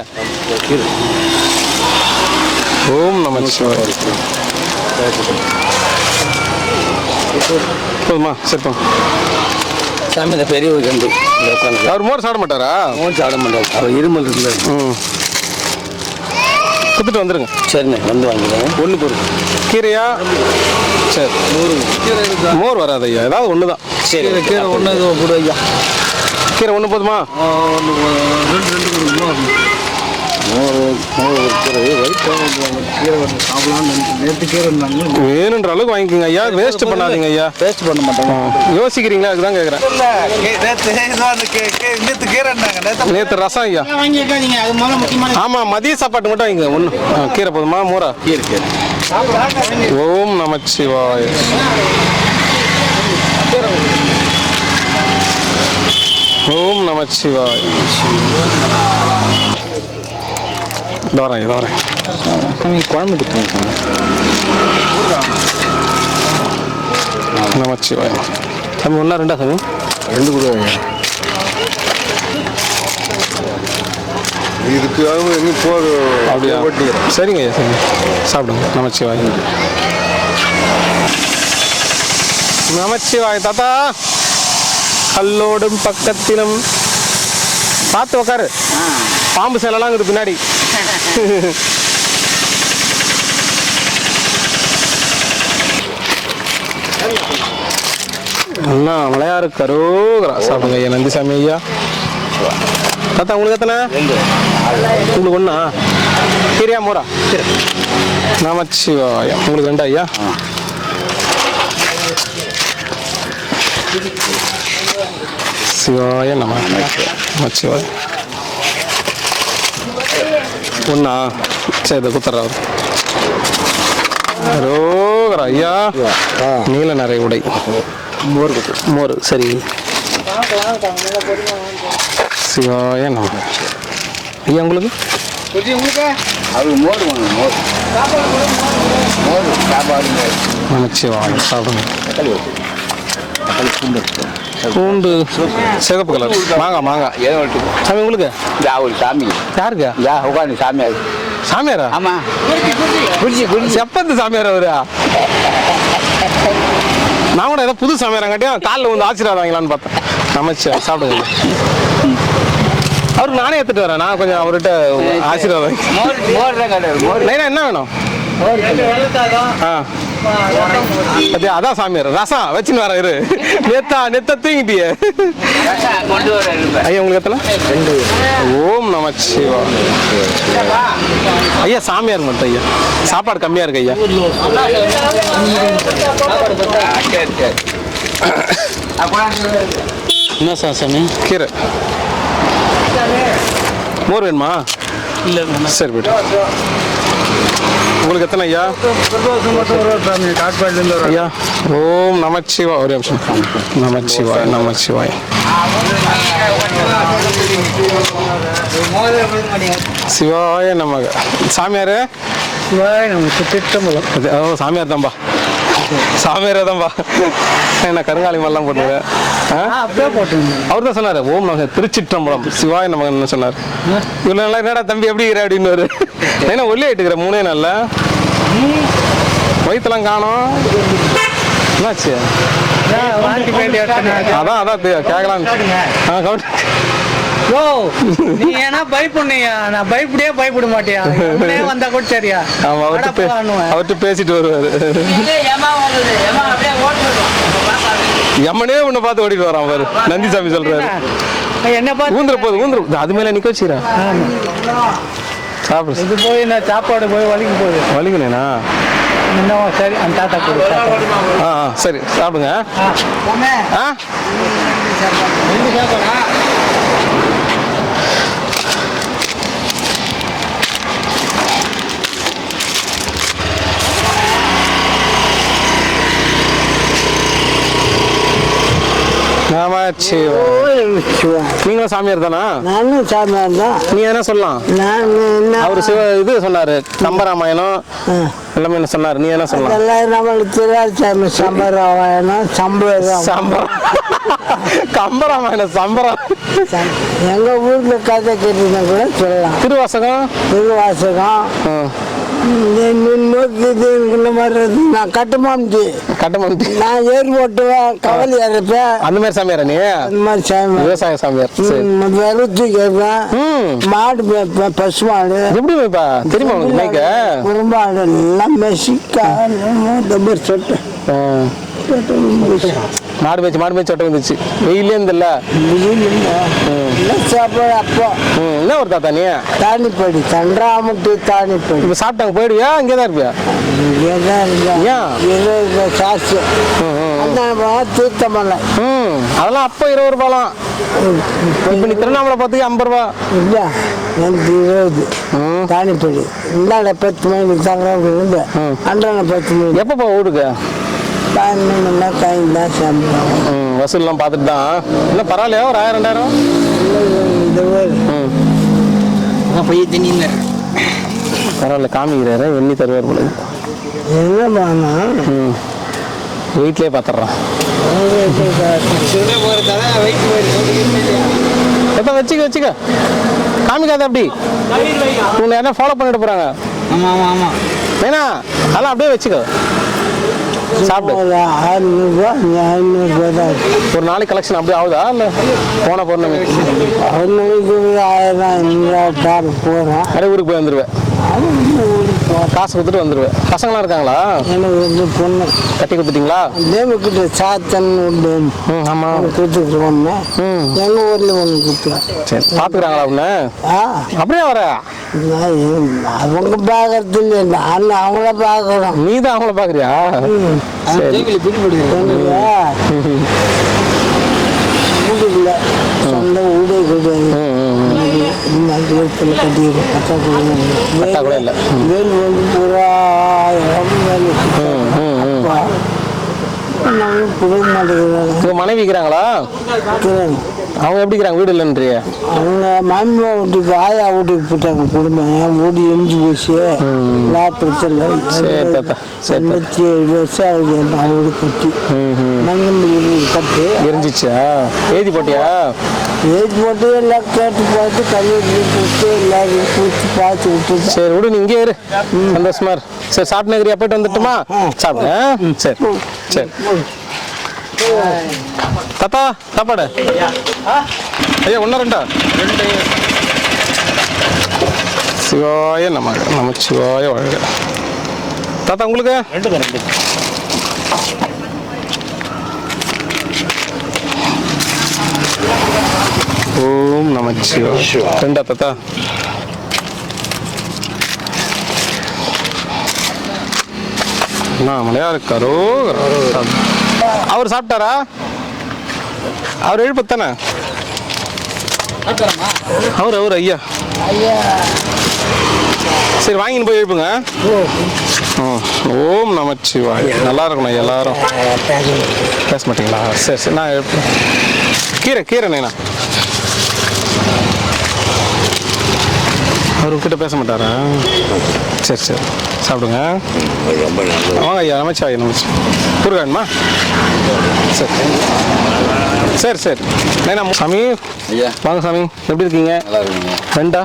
S2: ஓம் நமச்சிவாய். போதுமா? சரி
S4: சாமி இந்த பெரியவர் கண்டு
S2: அவர் மோர் சாப்பிட மாட்டாரா?
S4: மோர் சாப்பிட மாட்டார். அவர் இருமல் இருந்தார்.
S2: குத்துட்டு வந்துருங்க.
S4: சரிண்ணே வந்து வாங்கிக்கிறேன்.
S2: ஒன்று பொருள் கீரையா? சரி. மோர் வராது ஐயா. ஏதாவது ஒன்று தான்.
S4: சரி கீரை ஒன்று இது கொடு ஐயா.
S2: கீரை ஒன்று போதுமா?
S4: ஒன்று ரெண்டு
S2: வேணுன்ற அளவுக்கு வாங்கிக்கோங்க ஐயா. வேஸ்ட் பண்ணாதீங்க ஐயா.
S4: வேஸ்ட் பண்ண மாட்டோம்.
S2: யோசிக்கிறீங்களா? அதுதான் கேட்குறேன். நேற்று ரசம் ஐயா. ஆமாம் மதிய சாப்பாட்டு மட்டும் வாங்கிங்க. ஒன்று கீரை போதுமா? மோரா?
S4: கீரை.
S2: ஓம் நமச்சிவாய. ஓம் நமச்சிவாய. தோறேன் தோறேன்.
S4: குழம்பு கொடுத்துருங்க.
S2: நமச்சிவாய. சாமி ஒன்றா ரெண்டா சாமி?
S5: ரெண்டு கூட இதுக்காக இன்னும் போர்
S2: அப்படியா? சரிங்க ஐயா. சரிங்க சாப்பிடுங்க. நமச்சிவாய. நமச்சிவாய தாத்தா. கல்லோடும் பக்கத்திலும் பார்த்து உக்காரு. பாம்பு சேலெல்லாம் இருக்குது பின்னாடி. அண்ணா மலையாரு கரோகரா. சாப்பிடுங்க ஐயா. நந்திசாமி ஐயா. தாத்தா உங்களுக்கு எத்தனை? உங்களுக்கு ஒண்ணா? கீரியா மோரா? நமச்சிவாயா. உங்களுக்கு 2 ஐயா. சிவாய நம. நமச்சிவாய. ஒண்ணா? சரி இதை குத்துறா. கரோகரா ஐயா. நீல நிறை உடை. மோர். சரி. சிவாய நம. ஐயா உங்களுக்கு? நமச்சிவாய. சாப்பிடுங்க. பூண்டு சிகப்பு கலர். மாங்காய். சாமி உங்களுக்கு?
S4: சாமி
S2: யாருக்கா?
S4: உட்காந்து சாமியார்.
S2: சாமியாரா?
S4: ஆமா.
S2: எப்பந்து சாமியார் அவரா? நான் கூட ஏதோ புது சாமியாராங்காட்டியும் காலில் வந்து ஆசீர்வாதம் வாங்கலான்னு பார்த்தேன். நமச்சிவா. சாப்பிடுங்க. அவருக்கு நானே எடுத்துட்டு வரேன். நான் கொஞ்சம் அவர்கிட்ட ஆசீர்வாதம். என்ன வேணும்? அதான் சாமியார். ரசம் வச்சுன்னு வர இரு. நெத்த தூங்கிட்டியே. ஐயா உங்களுக்கு எத்தனை? 2. ஓம் நமச்சிவா. ஐயா சாமியார் மட்டும் ஐயா. சாப்பாடு கம்மியா இருக்கு ஐயா.
S4: என்ன சாமி?
S2: கீரை. மோர் வேணுமா?
S4: இல்லை.
S2: சரி போய்ட்டு. உங்களுக்கு எத்தனை ஐயா? ஐயா ஓம் நமச்சிவா. ஒரே நிமிஷம். நமச்சிவாய். நமச்சிவாய். சிவாய நமக. சாமியாரு? ஓ சாமியார் தான்பா. சாமியாரே தான்பா. என்ன கருங்காலி மாதிரிலாம் போட்டுருவேன். அவர் தான் சொன்னார். ஓம் நமக திருச்சிற்றம்பலம் சிவாய நமகன்னு சொன்னார். இவ்வளோ நல்லா என்னடா தம்பி எப்படி இருக்கிற அப்படின்னு. ஏன்னா ஒல்லி ஆயிட்டுக்கிற 3 நாள்ல வயிற்றுலாம் காணும். என்னாச்சு? அதான் கேட்கலாம்.
S4: நீ ஏன்னா பயப்பண்ணியா? நான் பயப்பட மாட்டியா? வந்தா கூட சரியா?
S2: ஆமா. அவர்கிட்ட பேசிட்டு வருவாரு. எம்மனே உன்னை பார்த்து ஓடிட்டு வரான் பாரு. நந்திசாமி சொல்றாரு.
S4: என்ன பார்த்து
S2: ஊந்துற போகுது. அது மேல நிக்க வச்சுக்கிறா. சாப்பிடு.
S4: இது போய் நான் சாப்பாடு போய் வலிக்கு போகுது.
S2: வலிக்கணேண்ணா?
S4: சரி அந்த தாத்தா கொடு.
S2: சரி சாப்பிடுங்க. நீங்களும் சாமியார் தானா?
S3: நானும் சாமியார் தான்.
S2: நீ என்ன சொல்லலாம்? அவரு இது சொன்னாரு. கம்பராமாயணம் எல்லாமே என்ன சொன்னாரு. நீ என்ன சொல்லலாம்?
S3: அதெல்லாம் நம்மளுக்கு தெரியாது சாமி. சம்பராமாயணம்
S2: கம்பராமாயணம் சம்பரம்.
S3: எங்க ஊர்ல கதை கேட்டீங்கன்னா கூட சொல்லலாம். திருவாசகம் நான் கட்டுமாம்டி நான் ஏர் ஓட்டுவேன். கவலை இறப்பேன்.
S2: அந்த மாதிரி சாமியாரா நீ?
S3: அந்த மாதிரி சாமி.
S2: விவசாய சாமியார்.
S3: வெறுத்து கேட்பேன். மாடு மேய்ப்பேன். பசு மாடு.
S2: எப்படி மேய்ப்பா? தெரியுமா உனக்கு மேய்க்க?
S3: குறும்பாடு எல்லாம் மெசிக்கா சொட்டு
S2: மாடு மேய்ச்சி சொட்டை வந்துச்சு. வெயிலே இருந்தில்ல?
S3: சாப்பாடு அப்போ
S2: என்ன ஒரு தாத்தா நீ?
S3: தானிப்படி தண்டாமுட்டி தானிப்படி.
S2: இப்ப சாப்பிட்டாங்க போயிடுவியா? இங்கேதான் இருப்பியா?
S3: இங்கேதான் இருக்கா. சாசு தீர்த்தமலை.
S2: அதெல்லாம் அப்போ 20 ரூபாலாம். இப்ப நீ திருவண்ணாமலை பார்த்துக்கு 50 ரூபா.
S3: இல்ல எனக்கு 20 தானிப்படி. இந்தாண்ட 10 மணிக்கு தங்குறாங்க. அன்றாட 10 மணி.
S2: எப்பப்பா ஊருக்கு? வசூல்லாம் பார்த்துட்டு தான். இல்லை பரவாயில்லையா? ஒரு 1000 2000 பரவாயில்ல. காமிக்கிறாரு. எண்ணி தருவார் போல.
S3: என்ன
S2: வீட்லயே பார்த்துட்றான். வச்சுக்க காமிக்காத. அப்படி உன்னை யாரும் ஃபாலோ பண்ணிட்டு போறாங்க.
S4: ஆமா
S2: வேணா அதெல்லாம் அப்படியே வச்சுக்கோ. சாப்பிடு.
S3: ஒரு 600 500 தான் இருக்கு.
S2: ஒரு நாளைக்கு கலெக்ஷன் அப்படி ஆகுதா இல்லை போன பௌர்ணமி
S3: பௌர்ணமிக்கு ஒரு 1000 500 போகிறேன்.
S2: நிறைய ஊருக்கு போய் வந்துடுவேன். காசு கொடுத்துட்டு வந்துடுவேன். பசங்களாம் இருக்காங்களா?
S3: எனக்கு வந்து பொண்ணு
S2: கட்டி கொடுத்துட்டீங்களா?
S3: தேவக்கிட்ட சாத்தன் டேம்
S2: ஆமாம்.
S3: கொடுத்துருக்கோம். எங்கள் ஊரில் ஒன்று கொடுத்துருவேன்.
S2: சரி பார்த்துக்கிறாங்களா உன்ன? அப்படியே வர
S3: அவங்க பார்க்கறது இல்லை, நான் அவங்கள பார்க்கணும்.
S2: நீ தான் அவங்கள பார்க்குறியா? சரி
S3: வீடுக்குள்ள சொந்த வீடே கிடையாது. கட்டிடுறோம்.
S2: பட்டா கூட இல்லை.
S3: வேல் வந்து பூரா வேலை நம்மளும் கொடுக்க மாட்டேங்கிறாங்க.
S2: உங்கள் மனைவி இருக்கிறாங்களா? அவங்க எப்படி இருக்கிறாங்க? வீடு இல்லைன்றிய?
S3: அவங்க மாமியா வீட்டுக்கு ஆயா வீட்டுக்கு போயிட்டாங்க. குடும்பம் என் வீடு எரிஞ்சு போச்சு. பிரச்சனை
S2: சரி தாத்தா. சரி
S3: 87 வருஷம் ஆகுது என் வீடு கட்டி. மங்கம்பள்ளி கட்டி
S2: எரிஞ்சிச்சா? எழுதி போட்டியா?
S3: ஏஜ் போட்டு எல்லாம் கேட்டு பார்த்து கல்வி கொடுத்து எல்லாரும் கொடுத்து பார்த்து விட்டு.
S2: சரி விடு, நீ இங்கே இரு. சந்தோஷமா இரு. சரி சாப்பிட்டு நகரியா போயிட்டு வந்துட்டுமா? சாப்பிடு. சரி சரி தாத்தா சாப்பாடு ஐயா ஒன்றா ரெண்டா? சிவாய நம்ம சிவாய வாழ்க. தாத்தா உங்களுக்கு? ஓம் நமச்சிவாய. ரெண்டா தாத்தா? மலையா இருக்காரோ? அவர் சாப்பிட்டாரா? அவர் எழுப்பத்தானே? அவர் ஐயா சரி வாங்கின்னு போய் எழுப்புங்க. ஓம் நமச்சிவாய. நல்லா இருக்கணும் எல்லாரும். பேச மாட்டீங்களா? சரி சரி நான் எழுப்புறேன். கீரை நைனா அவர்கிட்ட பேச மாட்டாரா? சரி சரி சாப்பிடுங்க. வாங்க ஐயா. நமச்சிவாய. ஊருக்கு வேணுமா? சரி சரி சரி நைனா. சாமி
S5: ஐயா
S2: வாங்க சாமி. எப்படி இருக்கீங்க?
S5: நல்லா இருக்குங்க.
S2: ரெண்டா?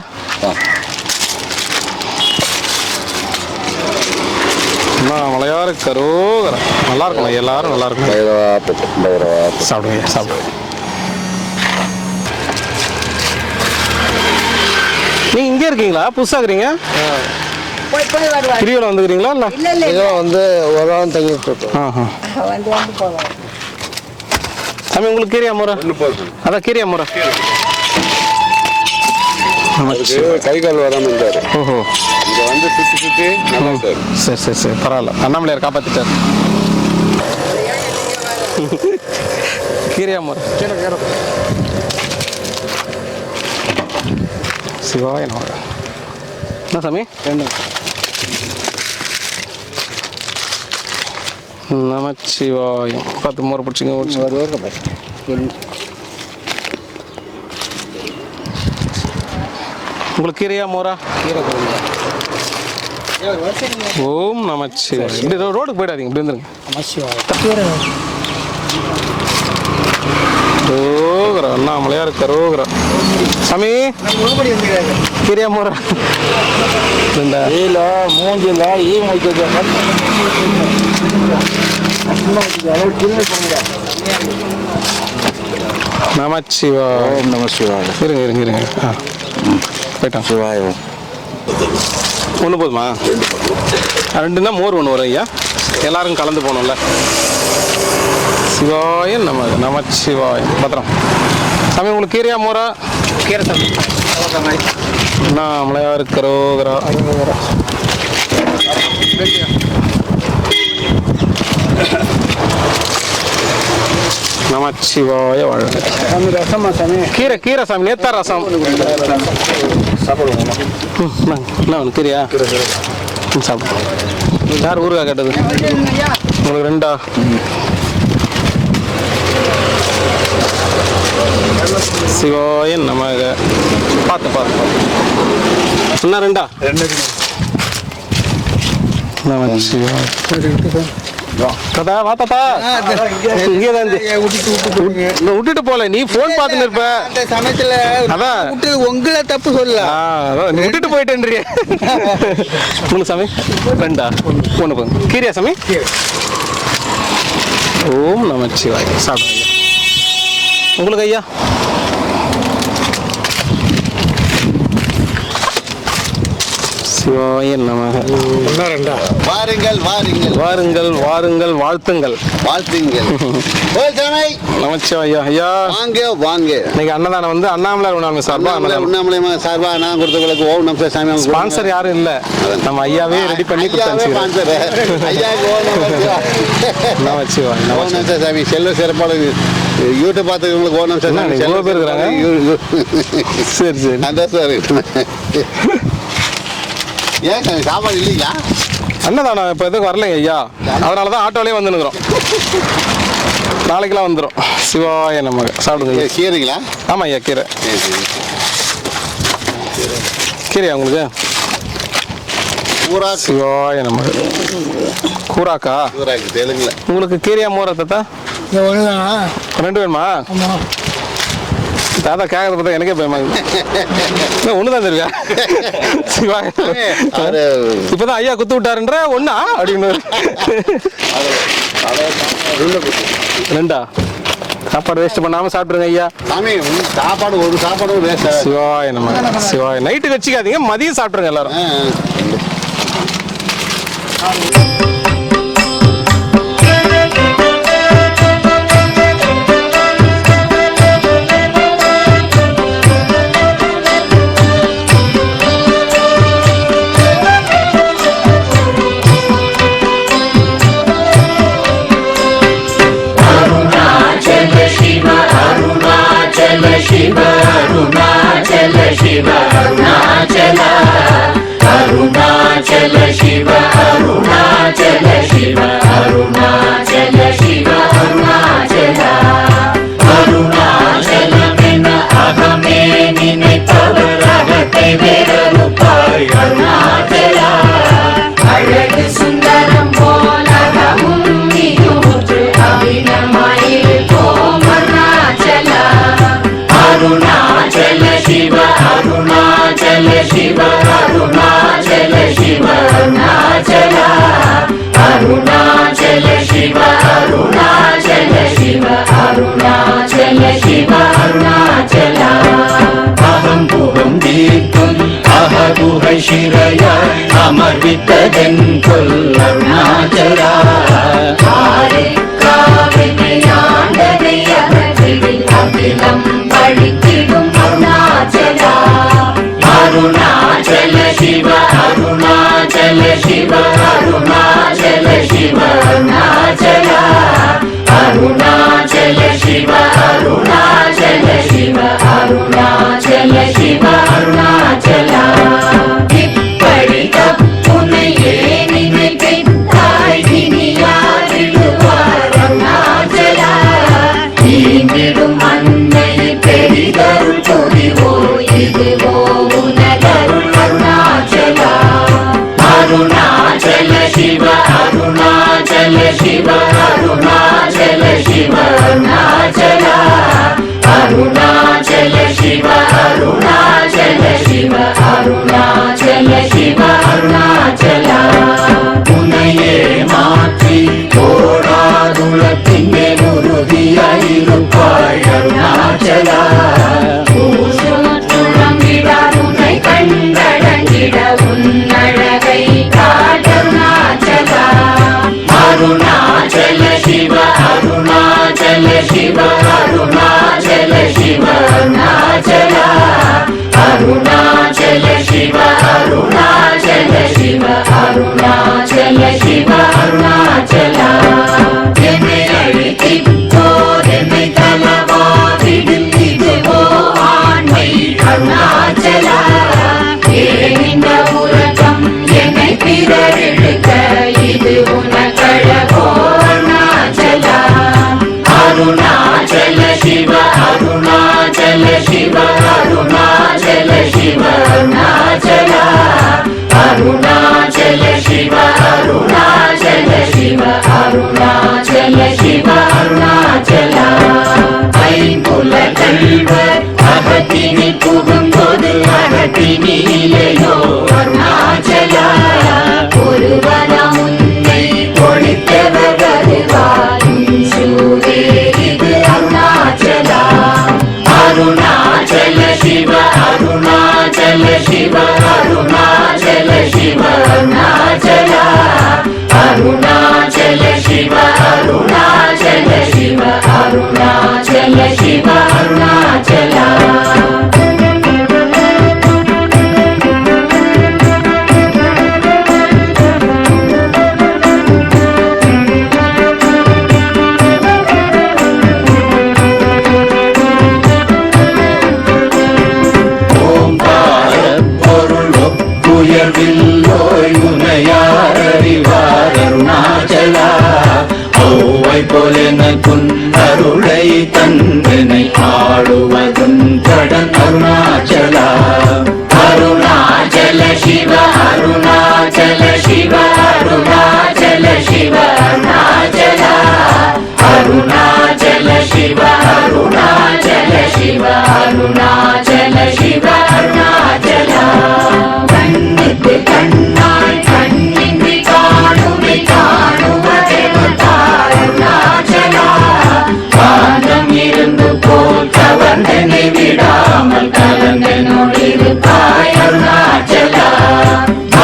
S2: மலையாறு கரோகரா. நல்லா இருக்கணும் எல்லாரும். நல்லா இருக்கும். சாப்பிடுங்க சாப்பிடுங்க. நீங்க இங்கே இருக்கீங்களா? புதுசா இருக்கிறீங்க? கிரியோல வந்துக்கிறீங்களா? இல்லை
S3: ஏதோ வந்து ஒரு வாரம் தங்கிட்டு இருக்கோம்.
S2: சாமி உங்களுக்கு கீரையா முறை? அதான் கீரையா முறை.
S5: கை கால் வராமல் இருந்தார்.
S2: ஓஹோ
S5: இங்கே வந்து சுற்றி நல்லா இருக்காரு.
S2: சரி பரவாயில்ல. அண்ணாமலையார் காப்பாத்திட்டார். கீரையா முறை. சிவாய நமக. என்ன சாமி? நமச்சிவாயம். பார்த்து மோரை பிடிச்சிங்க. உங்களுக்கு கீரையா மோரா? கீரை கொடுங்க. ஓம் நமச்சிவாயம். இப்படி ரோடுக்கு போயிடாதீங்க. இப்படி வந்துருங்க. ரோகரா அண்ணாமலையார் கரோகரா. சாமி கீரையா மோரா? ரெண்டா?
S3: மூஞ்சில
S2: நமச்சிவாய.
S5: ஓம் நம சிவாய.
S2: இருங்க. போயிட்டான்.
S5: சிவாயம்
S2: ஒன்று போதுமா? ரெண்டுன்னா மோர் ஒன்று வரும் ஐயா. எல்லாரும் கலந்து போகணும்ல. சிவாய நமச்சிவாய. பத்திரம். சாமி உங்களுக்கு கீரையா மோரா? கீரை சாமி. மலையாறு கரோகரா. நமச்சிவாய வாழ்க.
S3: ரசமா சாமி?
S2: கீரை சாமி. நேத்தா ரசம். என்ன கீரையா? சாப்பிடு. யார் ஊருக்கா கேட்டது? உங்களுக்கு ரெண்டா? சிவாய நமக. பார்த்து சொன்னா ரெண்டா? நமச்சிவாய. தாத்தா வா தாத்தா. இங்கே தான் விட்டுட்டு போல. நீ போன் பார்த்துன்னு இருப்ப.
S3: அந்த சமயத்துல
S2: அதான்
S3: உங்களை தப்பு சொல்ல.
S2: நீ விட்டுட்டு போயிட்டேன்றிய. மூணு சாமி ரெண்டா? ஒன்று போதும். கீரையா சாமி? ஓம் நமச்சிவாய. சாப்பிடுங்க. உங்களுக்கு ஐயா சிவாய நமக.
S5: வாருங்கள் வாருங்கள்
S2: வாருங்கள் வாருங்கள் வாழ்த்துங்கள்.
S5: வாழ்த்துங்கள்.
S2: நமச்சிவாயா. ஐயா
S5: வாங்க வாங்க.
S2: இன்னைக்கு அன்னதானம் வந்து அண்ணாமலை உண்ணாமை சார்பா அன்னதானம்.
S5: உண்ணாமலை சார்பா நான் கொடுத்தவங்களுக்கு ஓம் நம சாமி
S2: ஸ்பான்சர் யாரும் இல்ல, நம்ம ஐயாவே ரெடி பண்ணி கொடுத்தாச்சு. நமச்சிவாய்.
S5: ஓம் நம சாமி செல்வ சிறப்பாடு யூடியூப் பார்த்துக்கிறவங்களுக்கு ஓம் நம சாமி
S2: எவ்வளவு பேர் இருக்கிறாங்க? சரி சரி.
S5: அதான் சார். ஏன் சாமி சாப்பாடு இல்லைங்களா?
S2: அன்னதானம் இப்போ எதுவும் வரலைங்க ஐயா, அதனால தான் ஆட்டோலேயே வந்துனுக்குறோம். நாளைக்கெல்லாம் வந்துடும். சிவாய நமக. சாப்பிடுங்க.
S5: கீரைங்களா?
S2: ஆமாம் ஐயா, கீரை. கீரையா உங்களுக்கு?
S5: கூரா.
S2: சிவாய நமக. கூராக்கா?
S5: கூராக்கு தெலுங்குல.
S2: உங்களுக்கு கீரையா மோரா தாத்தா? ரெண்டு வேணுமா? தாத்தா கேட்கறத பார்த்தா எனக்கே பயமா ஒண்ணுதான் தெரியா? சிவாய. இப்பதான் ஐயா குத்து விட்டாருன்ற ஒண்ணா அப்படின்னு. ரெண்டா? சாப்பாடு வேஸ்ட் பண்ணாம சாப்பிடுங்க ஐயா.
S5: சாமி சாப்பாடு ஒரு சாப்பாடு வேஸ்ட்.
S2: சிவாய நம்ம. சிவாய. நைட்டுக்கு வச்சுக்காதீங்க, மதியம் சாப்பிடுங்க எல்லாரும்.
S7: शिव अरुणाचल शिव अरुणाचल अरुणाचल शिव अरुणाचल शिव अरुणाचल शिव अरुणाचल अरुणाचल में अहमे निனைப்பவர் அகத்தை வேறறுப்பாய் அருணாச்சல அழகு சுந்தரம் போல் அகமும் நீயூற்று அபிநமாயிருப்போம் அருணாச்சல अरुणाचल शिव अरुणाचल शिव अरुणाचल शिव अरुणाचल अरुणाचल शिव अरुणाचल शिव अरुणाचल शिव अरुणाचल अहं पुहं दीप्तुम् अहगुहै शिरय अमर्वितदन् पुल् अरुणाचल ஆறுக்காவினையாண்டதை அகற்றிடில் அகிலம் பழித்திடும் அருணாச்சல அருணாச்சல சிவ அருணாச்சல சிவ அருணாச்சல சிவ அருணாச்சல அருணாச்சல சிவ அருணாச்சல சிவ அருணாச்சல சிவ அருணாச்சல இப்படி தப்புனையே நினைத்தாய் இனியாரிடுவார் அருணாச்சல ஈந்திடும் அன்னை பெரிதருள் புரிவோ இதுவோ உனதருள் அருணாச்சல அருணாச்சல சிவ அருணாச்சல சிவ அருணாச்சல சிவ அருணாச்சல அருணாச்சல சிவ அருணாச்சல சிவ அருணாச்சல சிவ அருணாச்சல உன்னையே மாற்றி ஓடாதுலத்தின் மேல் உறுதியாயிருப்பாய் அருணாச்சல உன்னை கண்டடங்கிட உன்னழகை காட்டருணாச்சல அருணாச்சல சிவ அருணாச்சல சிவ அருணாச்சல சிவ அருணாச்சல அருணாச்சல சிவ அருணாச்சல சிவ அருணாச்சல சிவ அருணாச்சல என்னை அழைத்திப்போர் என்னை தலவாதிடில் இதுவோ ஆண்மை அருணாச்சல ஏன் இந்த உலகம் என்னை பிறரெடுக்க இது உனக்கழகோ அருணாச்சல அருணாச்சல சிவ அருணாச்சல சிவ அருணாச்சல சிவ அருணாச்சல அருணாச்சல சிவ அருணாச்சல சிவ அருணாச்சல சிவ அருணாச்சல ஐம்புல கல்வர் அகத்தினி புகும்போது அகத்தினிலையோ அருணாச்சல ஒருவன உன்னை ஒழித்தவர் வருவார் அருணாச்சல சிவ அருணாச்சல சிவ அருணாச்சல அருணாச்சல சிவ அருணாச்சல சிவ அருணாச்சல சிவ அருணாச்சல
S8: அருளை தந்தனை ஆளுவதும் கடன் அருணாச்சல
S7: அருணாச்சல சிவ அருணாச்சல சிவ அருணாச்சல சிவ அருணாச்சல அருணாச்சல சிவ அருணாச்சல சிவ அருணாச்சல சிவ அருணாச்சல கண்ணுக்கு கண்ணாய் கண்ணின்றி காணுமை காணுவதெவதாருணாச்சலா காந்தம் இருந்து போல் கவர்ந்தனை விடாமல் கலந்தனோடிருப்பாய் அருணாச்சலா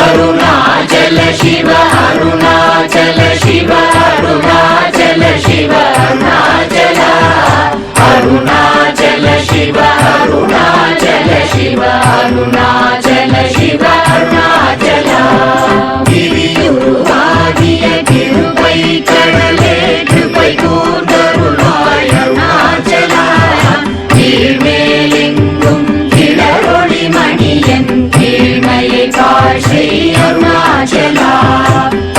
S7: அருணாச்சல சிவ அருணாச்சல சிவ அருணாச்சல சிவ அருணாச்சலா அருணாச்சல சிவ அருணாச்சல சிவ அருணாச்சல சிவ அருணாச்சலா கிரியுருவாகிய கிருபை கடலே கிருபை கூர்ந்தருளாய் அருணாச்சலா கீழ்மேலெங்கும் கிளரொளி மணியன் கீழ்மையை காட்சி அருணாச்சலா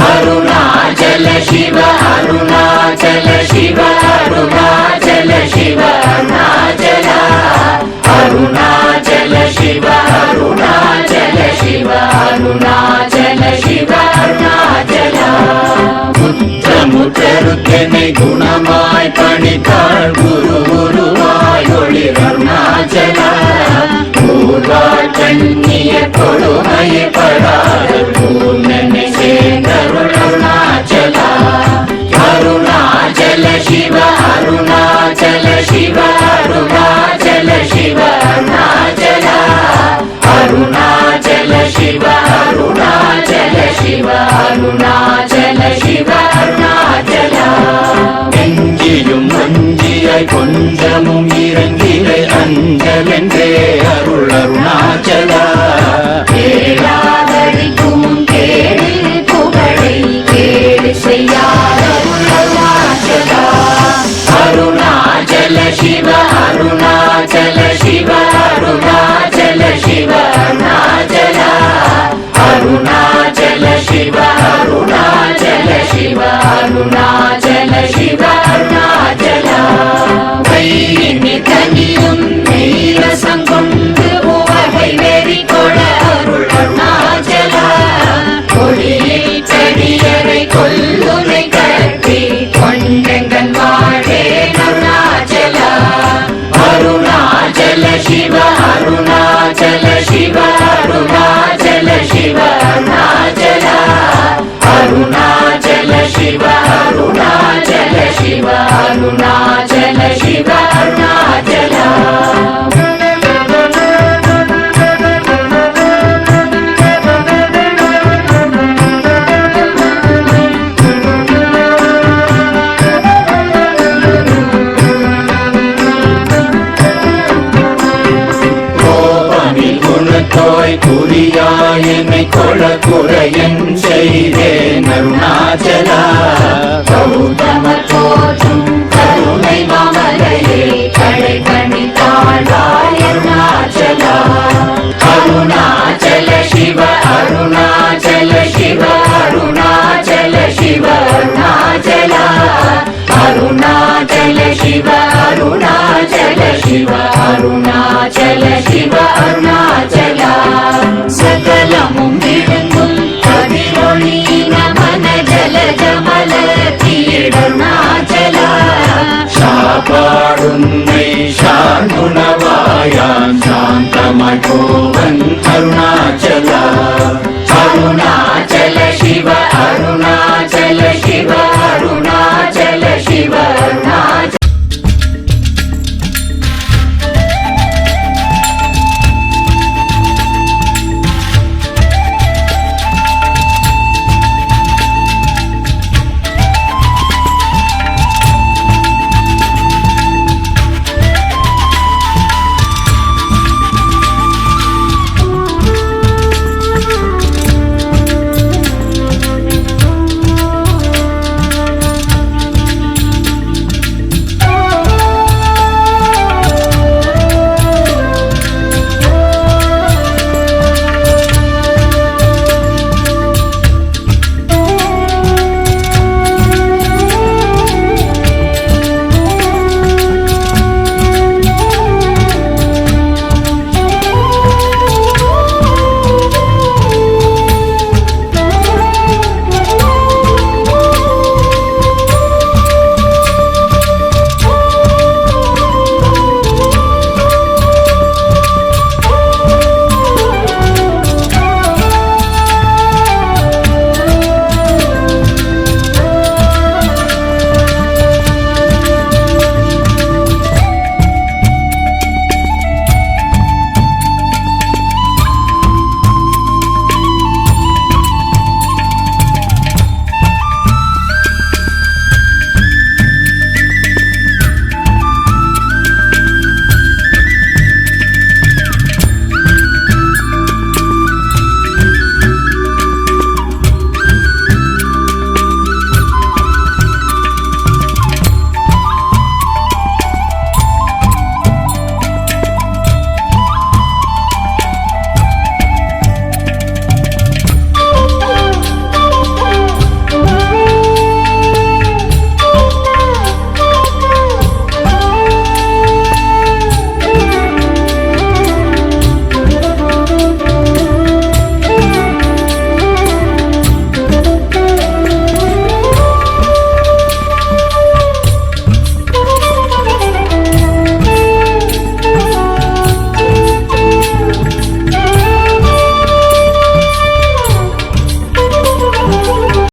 S7: அருணாச்சல சிவ அருணாச்சல சிவ அருணாச்சல சிவ அருணாச்சலா அருணாச்சல சிவ அருணாச்சல சிவ அருணாச்சல சிவ அருணாச்சலா
S8: முற்றமுற்றருக்கெனை குணமாய் பணித்தாள் குரு குருவாய் ஒளிர் அருணாச்சலா ஊர்வாழ் கண்ணிய கொடுமையை படாத பூர்ணனை சேர்ந்தருள் அருணாச்சலா
S7: அருணாச்சல சிவ அருணாச்சல சிவ அருணாச்சல சிவ அருணாச்சலா அருணாச்சல சிவ அருணாச்சல சிவ அருணாச்சல சிவ அருணாச்சலா
S8: நெஞ்சியும் மஞ்சியாய் கொஞ்சமும் இறங்கிலை அஞ்சலென்றே அருள் அருணாச்சலா
S7: கேளாதடிக்கும் கேடு புகழை கேடு செய்யாத அருணாச்சலா அருணாச்சல சிவ அருணாச்சல சிவ அருணாச்சல சிவ அருணாச்சலா அருணாச்சல சிவ அருணாச்சல சிவ அருணாச்சல சிவ அருணாச்சலா கையினி தனியும் நீரசம் கொண்டு உவகை வெறி கொள அருள் அருணாச்சலா கொடியில் செடியரை கொல்லுனை கட்டி கொண்டெங்கன் வாழே அருணாச்சலா அருணாச்சல சிவ அருணாச்சல சிவ அருணாச்சல சிவ அருணாச்சலா அருணாச்சல சிவ அருணாச்சல சிவ அருணாச்சல சிவ அருணாச்சலா
S8: குணத்தோய் குறியாய் என்னை கொள குறையன் செய்தேன் அருணாச்சலா
S7: கௌதமர் போற்றும் கருணை மாமலையே கடை கணித்தாழ்வாய் அருணாச்சலா அருணாச்சல சிவ அருணாச்சல சிவ அருணாச்சல சிவ அருணாச்சலா அருணாச்சல சிவ அருணாச்சல சிவ அருணாச்சல சிவ அருணாச்சலா சகலமும் விழுங்கும் கதிரொளியின மனஜல ஜமல தீடருணாச்சலா
S8: சாப்பாடுன்னை சாந்துணவாயான் சாந்தமாய் போவ